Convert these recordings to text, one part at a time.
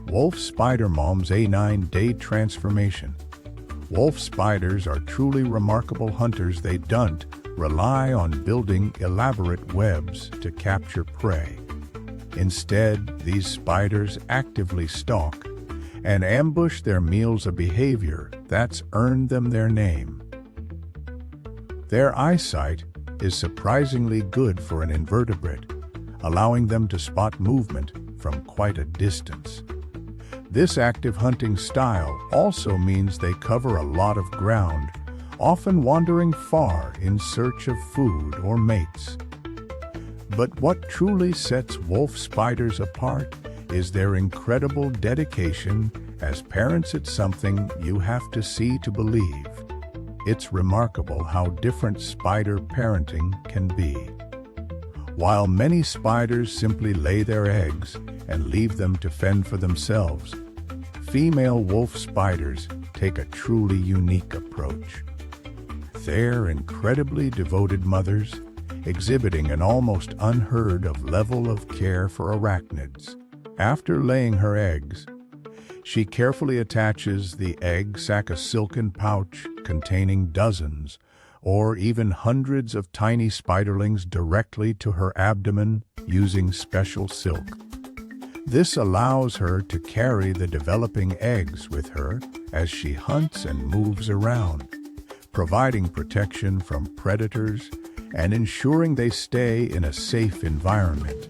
Wolf spider mom's A9-day transformation. Wolf spiders are truly remarkable hunters. They don't rely on building elaborate webs to capture prey. Instead, these spiders actively stalk and ambush their meals, a behavior that's earned them their name. Their eyesight is surprisingly good for an invertebrate, allowing them to spot movement from quite a distance. This active hunting style also means they cover a lot of ground, often wandering far in search of food or mates. But what truly sets wolf spiders apart is their incredible dedication. As parents, it's something you have to see to believe. It's remarkable how different spider parenting can be. While many spiders simply lay their eggs and leave them to fend for themselves, female wolf spiders take a truly unique approach. They're incredibly devoted mothers, exhibiting an almost unheard of level of care for arachnids. After laying her eggs, she carefully attaches the egg sac, a silken pouch containing dozens or even hundreds of tiny spiderlings, directly to her abdomen using special silk. This allows her to carry the developing eggs with her as she hunts and moves around, providing protection from predators and ensuring they stay in a safe environment.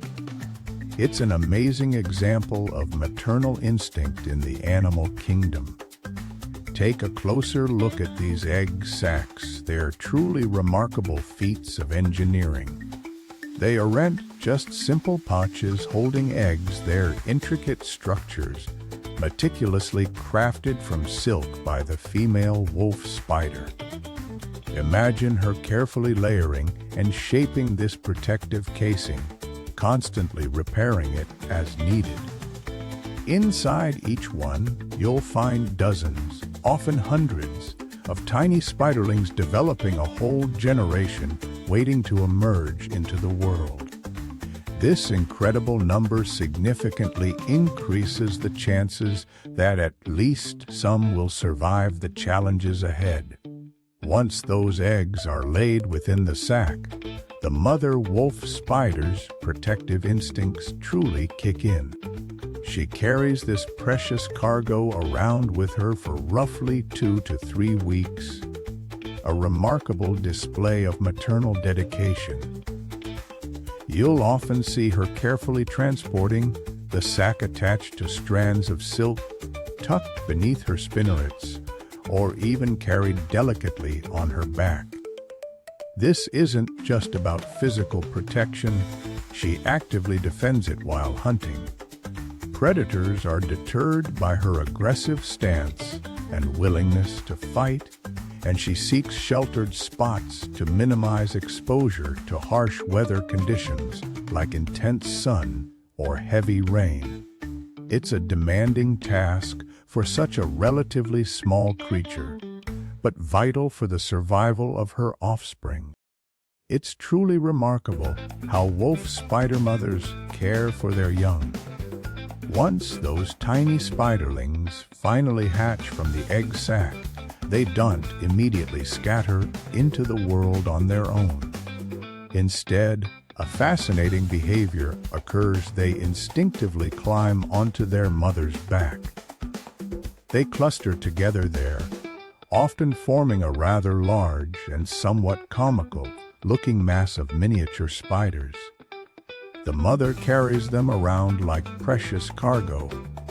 It's an amazing example of maternal instinct in the animal kingdom. Take a closer look at these egg sacs. They're truly remarkable feats of engineering. They aren't just simple pouches holding eggs, they're intricate structures, meticulously crafted from silk by the female wolf spider. Imagine her carefully layering and shaping this protective casing, constantly repairing it as needed. Inside each one, you'll find dozens, often hundreds, of tiny spiderlings, developing a whole generation waiting to emerge into the world. This incredible number significantly increases the chances that at least some will survive the challenges ahead. Once those eggs are laid within the sac, the mother wolf spider's protective instincts truly kick in. She carries this precious cargo around with her for roughly 2 to 3 weeks, a remarkable display of maternal dedication. You'll often see her carefully transporting the sac attached to strands of silk, tucked beneath her spinnerets, or even carried delicately on her back. This isn't just about physical protection, she actively defends it while hunting. Predators are deterred by her aggressive stance and willingness to fight, and she seeks sheltered spots to minimize exposure to harsh weather conditions like intense sun or heavy rain. It's a demanding task for such a relatively small creature, but vital for the survival of her offspring. It's truly remarkable how wolf spider mothers care for their young. Once those tiny spiderlings finally hatch from the egg sac, they don't immediately scatter into the world on their own. Instead, a fascinating behavior occurs. They instinctively climb onto their mother's back. They cluster together there, often forming a rather large and somewhat comical-looking mass of miniature spiders. The mother carries them around like precious cargo,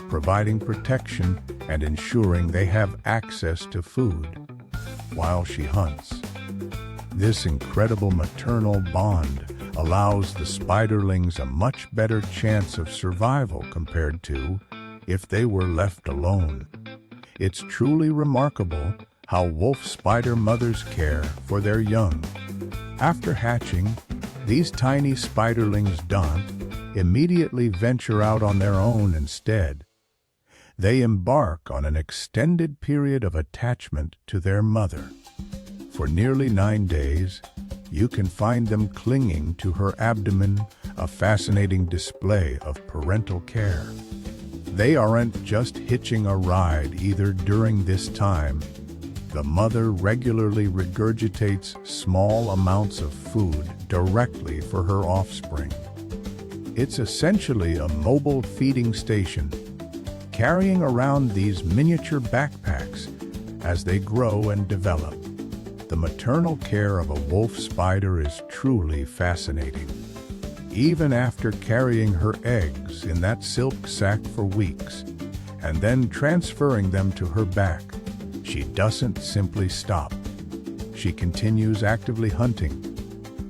providing protection and ensuring they have access to food while she hunts. This incredible maternal bond allows the spiderlings a much better chance of survival compared to if they were left alone. It's truly remarkable how wolf spider mothers care for their young. After hatching, these tiny spiderlings don't immediately venture out on their own. Instead, they embark on an extended period of attachment to their mother. For nearly 9 days, you can find them clinging to her abdomen, a fascinating display of parental care. They aren't just hitching a ride either. During this time, the mother regularly regurgitates small amounts of food directly for her offspring. It's essentially a mobile feeding station, carrying around these miniature backpacks as they grow and develop. The maternal care of a wolf spider is truly fascinating. Even after carrying her eggs in that silk sac for weeks and then transferring them to her back, she doesn't simply stop. She continues actively hunting,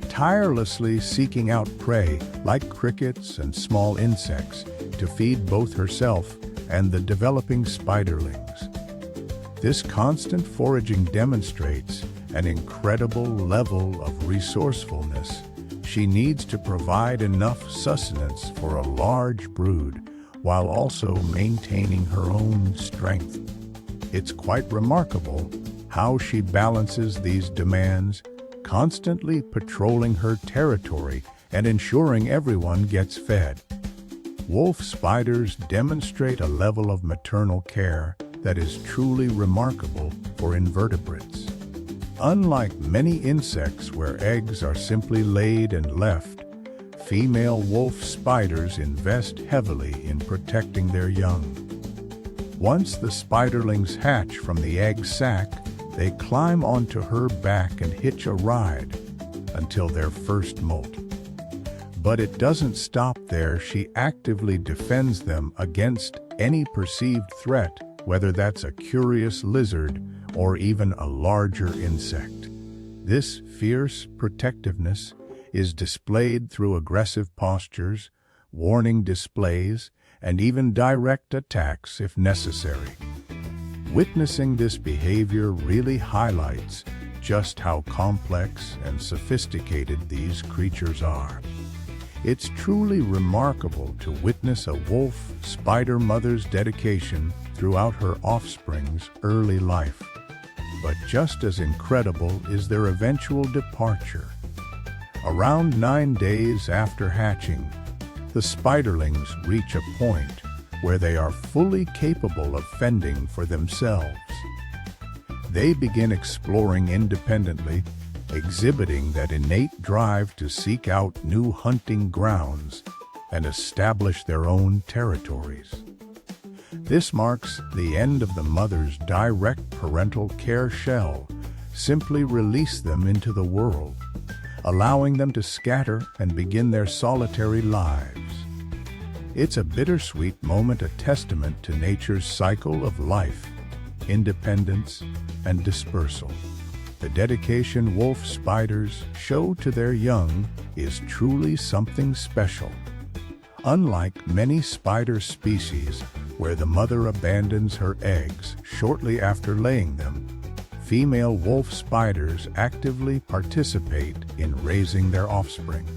tirelessly seeking out prey like crickets and small insects to feed both herself and the developing spiderlings. This constant foraging demonstrates an incredible level of resourcefulness. She needs to provide enough sustenance for a large brood while also maintaining her own strength. It's quite remarkable how she balances these demands, constantly patrolling her territory and ensuring everyone gets fed. Wolf spiders demonstrate a level of maternal care that is truly remarkable for invertebrates. Unlike many insects where eggs are simply laid and left, female wolf spiders invest heavily in protecting their young. Once the spiderlings hatch from the egg sac, they climb onto her back and hitch a ride until their first molt. But it doesn't stop there. She actively defends them against any perceived threat, whether that's a curious lizard or even a larger insect. This fierce protectiveness is displayed through aggressive postures, warning displays, and even direct attacks if necessary. Witnessing this behavior really highlights just how complex and sophisticated these creatures are. It's truly remarkable to witness a wolf spider mother's dedication throughout her offspring's early life. But just as incredible is their eventual departure. Around 9 days after hatching, the spiderlings reach a point where they are fully capable of fending for themselves. They begin exploring independently, exhibiting that innate drive to seek out new hunting grounds and establish their own territories. This marks the end of the mother's direct parental care. Shell simply release them into the world, allowing them to scatter and begin their solitary lives. It's a bittersweet moment, a testament to nature's cycle of life, independence, and dispersal. The dedication wolf spiders show to their young is truly something special. Unlike many spider species, where the mother abandons her eggs shortly after laying them, female wolf spiders actively participate in raising their offspring.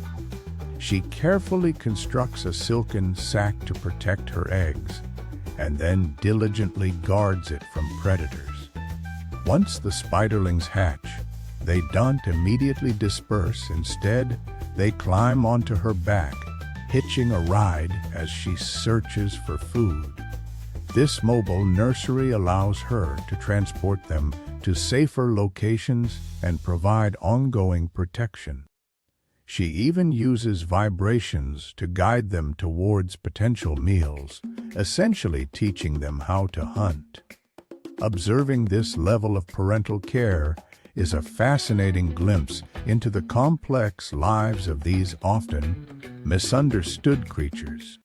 She carefully constructs a silken sac to protect her eggs, and then diligently guards it from predators. Once the spiderlings hatch, they don't immediately disperse. Instead, they climb onto her back, hitching a ride as she searches for food. This mobile nursery allows her to transport them to safer locations and provide ongoing protection. She even uses vibrations to guide them towards potential meals, essentially teaching them how to hunt. Observing this level of parental care is a fascinating glimpse into the complex lives of these often misunderstood creatures.